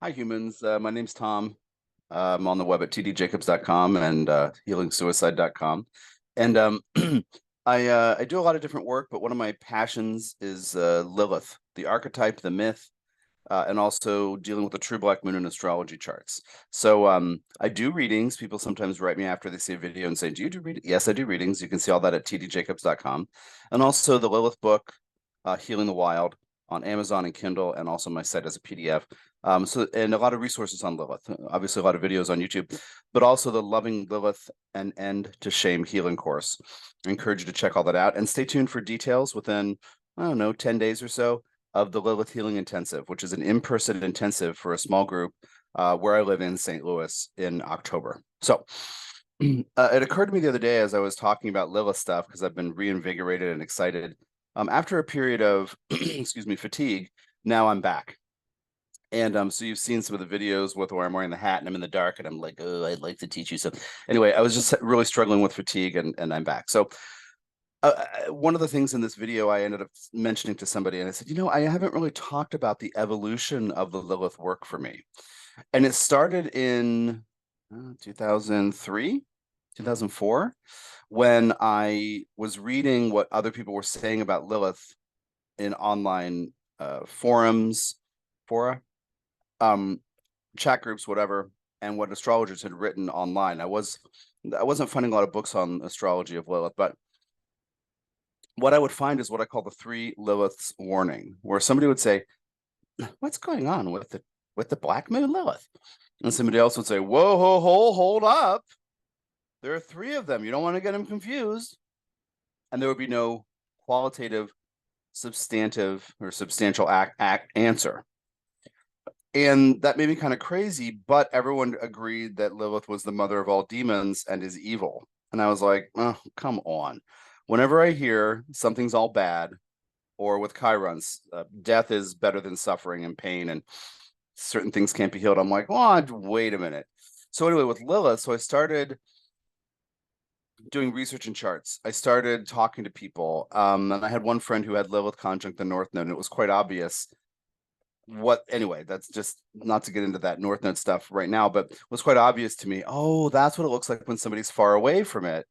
Hi, humans. My name's Tom. I'm on the web at tdjacobs.com and healingsuicide.com. And I do a lot of different work, but one of my passions is Lilith, the archetype, the myth, and also dealing with the true black moon and astrology charts. So I do readings. People sometimes write me after they see a video and say, "Do you do readings?" Yes, I do readings. You can see all that at tdjacobs.com. And also the Lilith book, Healing the Wild, on Amazon and Kindle, and also my site as a PDF. And a lot of resources on Lilith, obviously a lot of videos on YouTube, but also the Loving Lilith and End to Shame healing course. I encourage you to check all that out and stay tuned for details within, I don't know, 10 days or so of the Lilith Healing Intensive, which is an in-person intensive for a small group where I live in St. Louis in October. So it occurred to me the other day as I was talking about Lilith stuff, because I've been reinvigorated and excited. After a period of, excuse me, fatigue, now I'm back. And so you've seen some of the videos with where I'm wearing the hat and I'm in the dark and I'm like, oh, I'd like to teach you. So anyway, I was just really struggling with fatigue and I'm back. So one of the things in this video I ended up mentioning to somebody, and I said, I haven't really talked about the evolution of the Lilith work for me. And it started in 2003, 2004, when I was reading what other people were saying about Lilith in online forums, fora, chat groups, whatever, and what astrologers had written online. I wasn't finding a lot of books on astrology of Lilith, but what I would find is what I call the three Liliths warning, where somebody would say, "What's going on with the Black Moon Lilith?" And somebody else would say, "Whoa, hold up. There are three of them. You don't want to get them confused." And there would be no qualitative, substantive, or substantial answer. And that made me kind of crazy, but everyone agreed that Lilith was the mother of all demons and is evil. And I was like, oh, come on. Whenever I hear something's all bad, or with Chirons, death is better than suffering and pain, and certain things can't be healed, I'm like, oh, wait a minute. So anyway, with Lilith, so I started doing research and charts. I started talking to people, and I had one friend who had Lilith conjunct the North Node, and it was quite obvious anyway, that's just not to get into that North Node stuff right now, but it was quite obvious to me, oh, that's what it looks like when somebody's far away from it.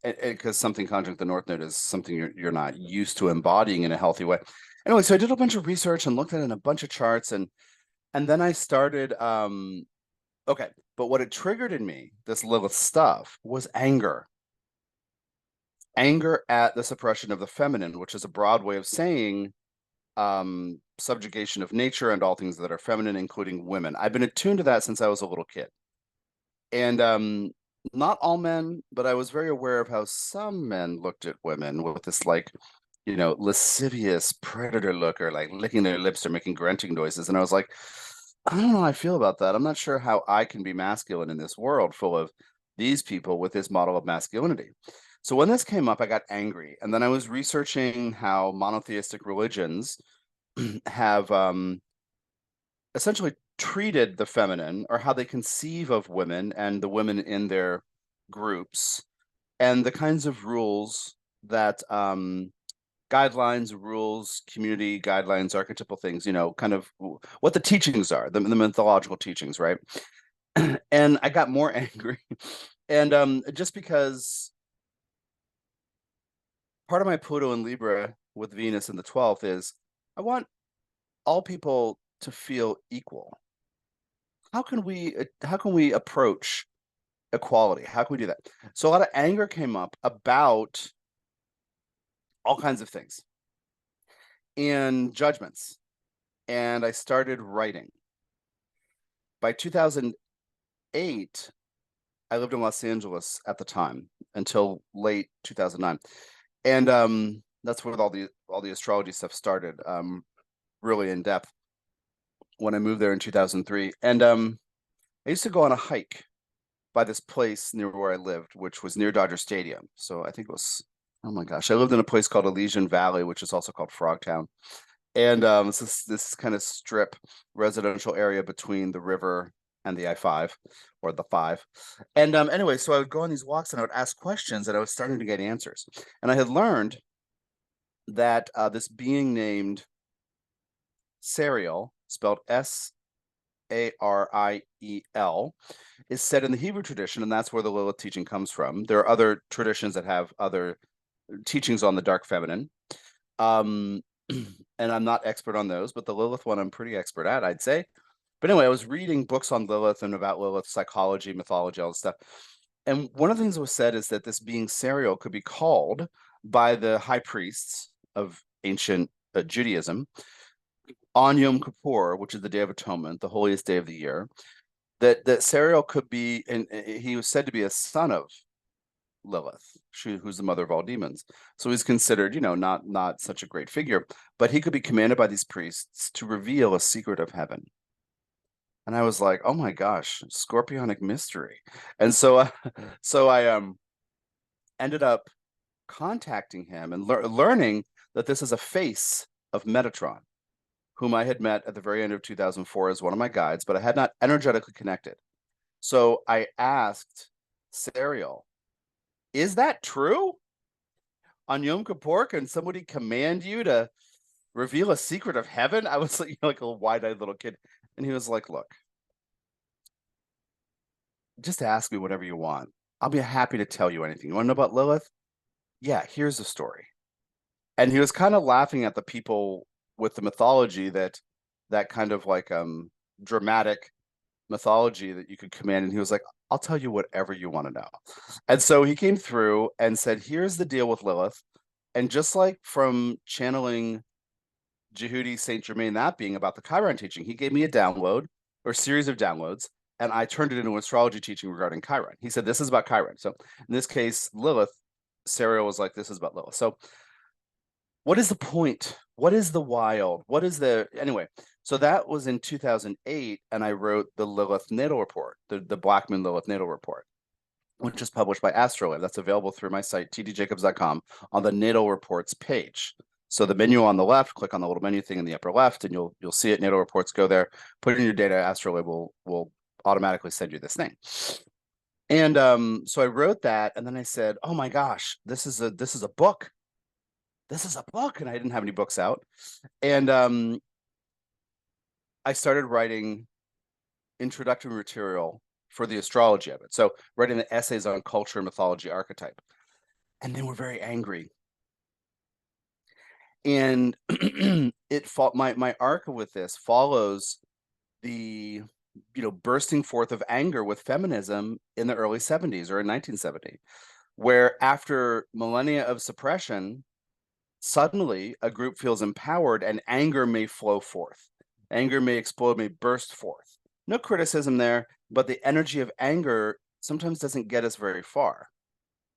Because something conjunct the North Node is something you're not used to embodying in a healthy way. Anyway, so I did a bunch of research and looked at it in a bunch of charts, and then I started okay, but what it triggered in me, this Lilith stuff, was anger. Anger at the suppression of the feminine, which is a broad way of saying subjugation of nature and all things that are feminine, including women. I've been attuned to that since I was a little kid. And not all men, but I was very aware of how some men looked at women with this lascivious predator look, or like licking their lips or making grunting noises. And I was like, I don't know how I feel about that. I'm not sure how I can be masculine in this world full of these people with this model of masculinity. So when this came up, I got angry. And then I was researching how monotheistic religions have essentially treated the feminine, or how they conceive of women and the women in their groups, and the kinds of rules that guidelines, rules, community guidelines, archetypal things, kind of what the teachings are, the mythological teachings, right? And I got more angry. And just because part of my Pluto and Libra with Venus in the 12th is I want all people to feel equal. How can we approach equality? How can we do that? So a lot of anger came up about all kinds of things and judgments. And I started writing. By 2008, I lived in Los Angeles at the time until late 2009. And that's where all the astrology stuff started, really in depth, when I moved there in 2003. And I used to go on a hike by this place near where I lived, which was near Dodger Stadium. So I think it was, oh my gosh, I lived in a place called Elysian Valley, which is also called Frogtown. And it's this kind of strip residential area between the river and the I-5, or the 5. And anyway, so I would go on these walks and I would ask questions, and I was starting to get answers. And I had learned that this being named Serial, spelled Ariel, is said in the Hebrew tradition, and that's where the Lilith teaching comes from. There are other traditions that have other teachings on the dark feminine. And I'm not expert on those, but the Lilith one I'm pretty expert at, I'd say. But anyway, I was reading books on Lilith and about Lilith, psychology, mythology, all this stuff. And one of the things that was said is that this being Serial could be called by the high priests of ancient Judaism on Yom Kippur, which is the Day of Atonement, the holiest day of the year, that Serial could be, and he was said to be a son of Lilith, who's the mother of all demons. So he's considered, not such a great figure, but he could be commanded by these priests to reveal a secret of heaven. And I was like, oh my gosh, scorpionic mystery. And so I ended up contacting him and learning that this is a face of Metatron, whom I had met at the very end of 2004 as one of my guides, but I had not energetically connected. So I asked Serial, is that true? On Yom Kippur, can somebody command you to reveal a secret of heaven? I was like a wide-eyed little kid. And he was like, look, just ask me whatever you want. I'll be happy to tell you anything. You want to know about Lilith? Yeah, here's the story. And he was kind of laughing at the people with the mythology that kind of like dramatic mythology that you could command. And he was like, I'll tell you whatever you want to know. And so he came through and said, here's the deal with Lilith. And just like from channeling Jehudi Saint Germain, that being about the Chiron teaching, he gave me a download or a series of downloads, and I turned it into an astrology teaching regarding Chiron. He said, this is about Chiron. So in this case, Lilith, Serial was like, this is about Lilith. So what is the point? What is the wild? What is the, anyway, so that was in 2008, and I wrote the Lilith Natal Report, the Black Moon Lilith Natal Report, which is published by Astrolabe. That's available through my site, tdjacobs.com, on the Natal Reports page. So the menu on the left, click on the little menu thing in the upper left, and you'll see it. Natal Reports, go there, put in your data. Astrolabe will automatically send you this thing. And so I wrote that, and then I said, "Oh my gosh, this is a book. This is a book," and I didn't have any books out. And I started writing introductory material for the astrology of it. So writing the essays on culture, mythology, archetype, and they were very angry. And my arc with this follows the bursting forth of anger with feminism in the early 70s or in 1970, where after millennia of suppression, suddenly a group feels empowered and anger may flow forth. Anger may explode, may burst forth. No criticism there, but the energy of anger sometimes doesn't get us very far.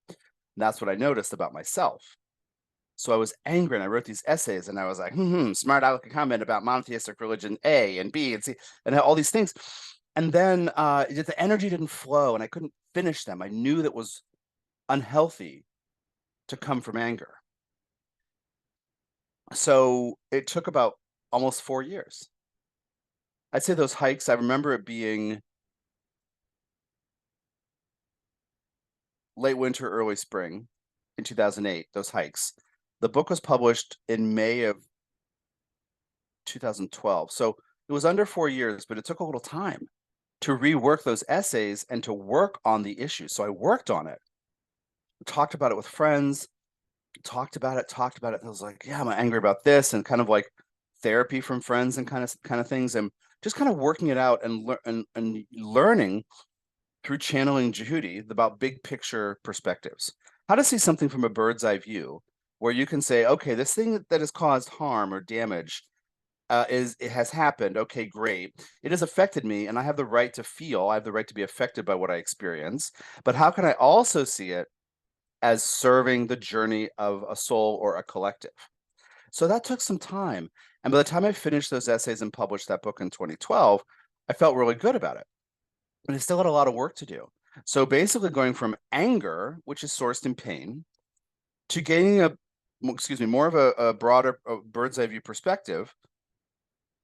And that's what I noticed about myself. So I was angry, and I wrote these essays, and I was like, smart aleck comment about monotheistic religion A and B and C, and all these things. And then the energy didn't flow, and I couldn't finish them. I knew that was unhealthy to come from anger. So it took about almost 4 years. I'd say those hikes, I remember it being late winter, early spring in 2008, those hikes. The book was published in May of 2012. So it was under 4 years, but it took a little time to rework those essays and to work on the issue. So I worked on it, talked about it with friends, talked about it. I was like, yeah, I'm angry about this, and kind of like therapy from friends and kind of things, and just kind of working it out and learning through channeling Jehudi about big picture perspectives, how to see something from a bird's eye view, where you can say, okay, this thing that has caused harm or damage it has happened. Okay, great. It has affected me, and I have the right to feel. I have the right to be affected by what I experience. But how can I also see it as serving the journey of a soul or a collective? So that took some time. And by the time I finished those essays and published that book in 2012, I felt really good about it. But I still had a lot of work to do. So basically going from anger, which is sourced in pain, to gaining more of a broader bird's eye view perspective.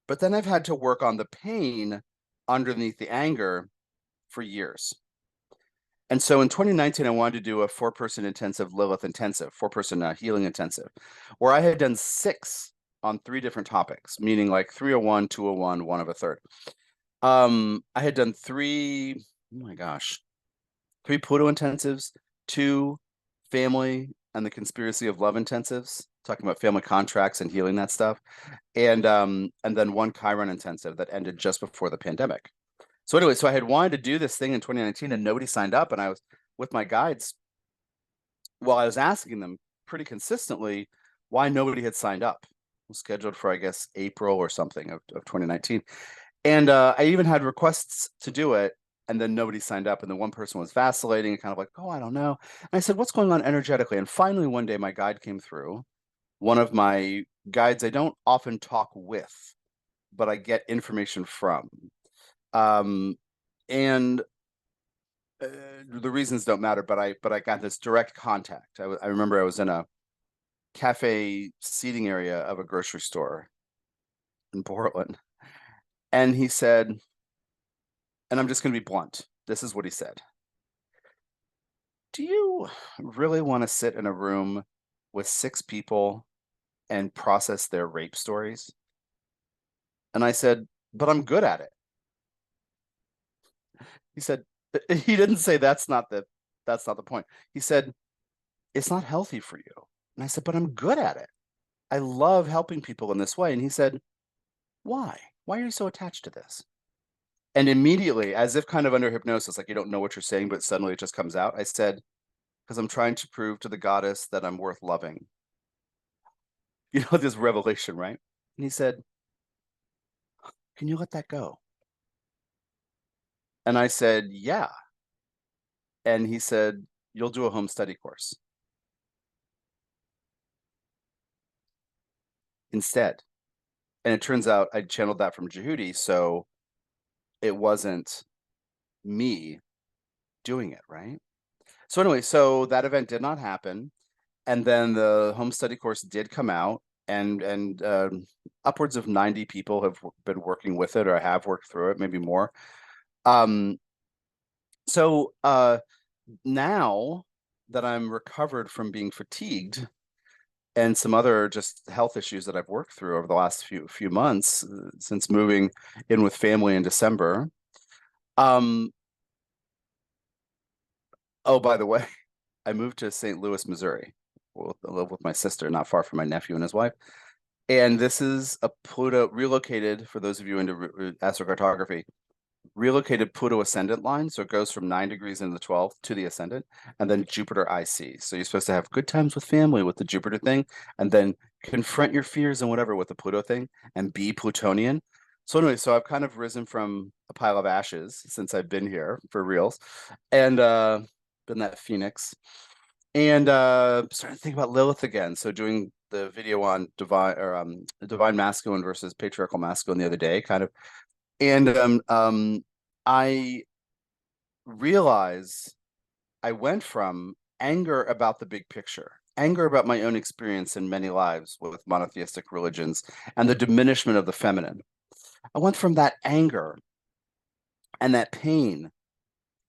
But then I've had to work on the pain underneath the anger for years. And so in 2019, I wanted to do a 4-person intensive Lilith intensive, 4-person healing intensive, where I had done 6 on 3 different topics, meaning like 301, 201, 1 of a third. I had done three, oh my gosh, three Pluto intensives, two family and the conspiracy of love intensives, talking about family contracts and healing that stuff. And then one Chiron intensive that ended just before the pandemic. So anyway, so I had wanted to do this thing in 2019 and nobody signed up. And I was with my guides while I was asking them pretty consistently why nobody had signed up. It was scheduled for, I guess, April or something of 2019. And I even had requests to do it, and then nobody signed up. And the one person was vacillating and kind of like, oh, I don't know. And I said, what's going on energetically? And finally, one day, my guide came through. One of my guides I don't often talk with, but I get information from. And the reasons don't matter, but I got this direct contact. I remember I was in a cafe seating area of a grocery store in Portland, and he said, and I'm just going to be blunt. This is what he said. Do you really want to sit in a room with 6 people and process their rape stories? And I said, but I'm good at it. He said, he didn't say that's not the point. He said, it's not healthy for you. And I said, but I'm good at it. I love helping people in this way. And he said, why? Why are you so attached to this? And immediately, as if kind of under hypnosis, like you don't know what you're saying, but suddenly it just comes out. I said, because I'm trying to prove to the goddess that I'm worth loving. You know, this revelation, right? And he said, can you let that go? And I said, yeah. And he said, you'll do a home study course instead. And it turns out I channeled that from Jehudi, so it wasn't me doing it, right? So anyway, so that event did not happen. And then the home study course did come out, and upwards of 90 people have been working with it or have worked through it, maybe more. So now that I'm recovered from being fatigued and some other just health issues that I've worked through over the last few months since moving in with family in December. Oh, by the way, I moved to St. Louis, Missouri. Well, I live with my sister, not far from my nephew and his wife. And this is a Pluto relocated, for those of you into astrocartography, relocated Pluto ascendant line. So it goes from 9 degrees in the 12th to the ascendant, and then Jupiter IC. So you're supposed to have good times with family with the Jupiter thing, and then confront your fears and whatever with the Pluto thing and be Plutonian. So anyway, so I've kind of risen from a pile of ashes since I've been here for reals, and been that phoenix, and starting to think about Lilith again. So doing the video on divine masculine versus patriarchal masculine the other day, kind of, and I realize I went from anger about the big picture, anger about my own experience in many lives with monotheistic religions and the diminishment of the feminine. I went from that anger and that pain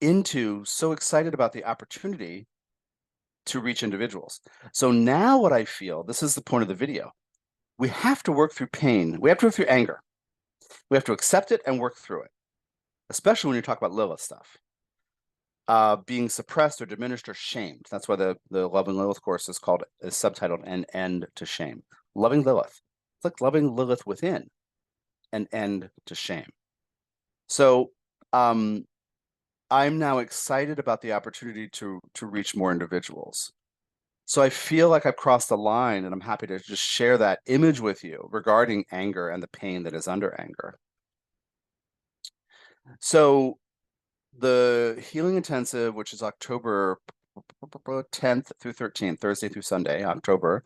into so excited about the opportunity to reach individuals. So now what I feel, this is the point of the video, we have to work through pain. We have to work through anger. We have to accept it and work through it, especially when you talk about Lilith stuff. Being suppressed or diminished or shamed. That's why the Loving Lilith course is subtitled An End to Shame. Loving Lilith. It's like loving Lilith within, an end to shame. So I'm now excited about the opportunity to reach more individuals. So I feel like I've crossed the line, and I'm happy to just share that image with you regarding anger and the pain that is under anger. So the healing intensive, which is October 10th through 13th, Thursday through Sunday, October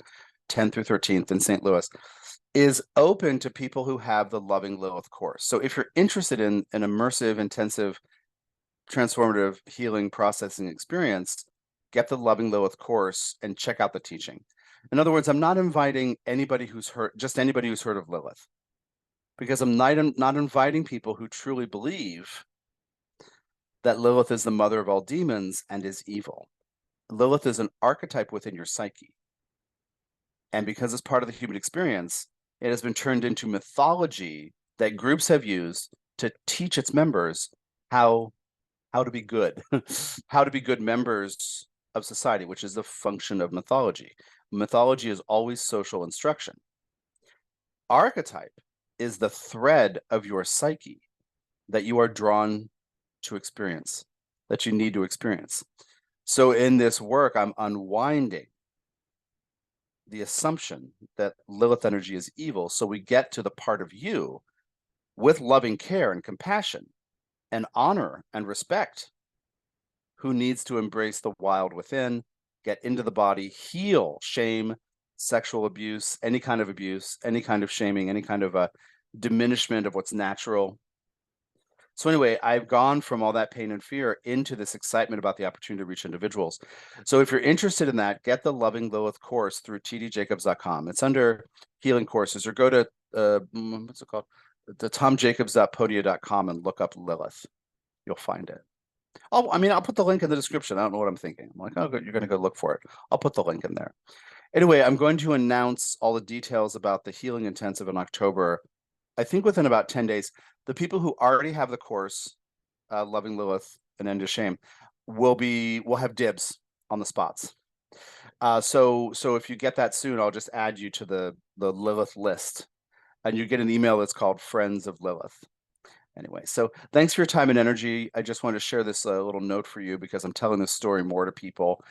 10th through 13th in St. Louis, is open to people who have the Loving Lilith course. So if you're interested in an immersive, intensive, transformative healing processing experience, get the Loving Lilith course and check out the teaching. In other words, I'm not inviting anybody who's heard, just anybody who's heard of Lilith, because I'm not inviting people who truly believe that Lilith is the mother of all demons and is evil. Lilith is an archetype within your psyche. And because it's part of the human experience, it has been turned into mythology that groups have used to teach its members how to be good, how to be good members of society, which is the function of mythology. Mythology is always social instruction. Archetype is the thread of your psyche that you are drawn to experience, that you need to experience. So in this work, I'm unwinding the assumption that Lilith energy is evil. So we get to the part of you with loving care and compassion and honor and respect who needs to embrace the wild within, get into the body, heal shame, sexual abuse, any kind of shaming, any kind of a diminishment of what's natural. So anyway, I've gone from all that pain and fear into this excitement about the opportunity to reach individuals. So if you're interested in that, get the Loving Lilith course through tdjacobs.com. It's under healing courses, or go to what's it called? The tomjacobs.podia.com and look up Lilith. You'll find it. I'll put the link in the description. I don't know what I'm thinking. I'm like, oh, good, you're going to go look for it. I'll put the link in there. Anyway, I'm going to announce all the details about the Healing Intensive in October, I think within about 10 days. The people who already have the course, Loving Lilith, An End to Shame, will have dibs on the spots. So if you get that soon, I'll just add you to the Lilith list, and you get an email that's called Friends of Lilith. Anyway, so thanks for your time and energy. I just wanted to share this little note for you because I'm telling this story more to people,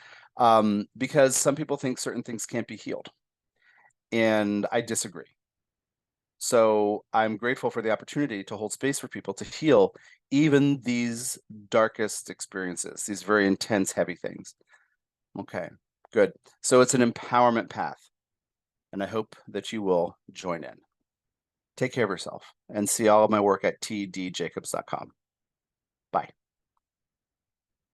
because some people think certain things can't be healed, and I disagree. So I'm grateful for the opportunity to hold space for people to heal even these darkest experiences, these very intense, heavy things. Okay, good. So it's an empowerment path, and I hope that you will join in. Take care of yourself and see all of my work at tdjacobs.com. Bye.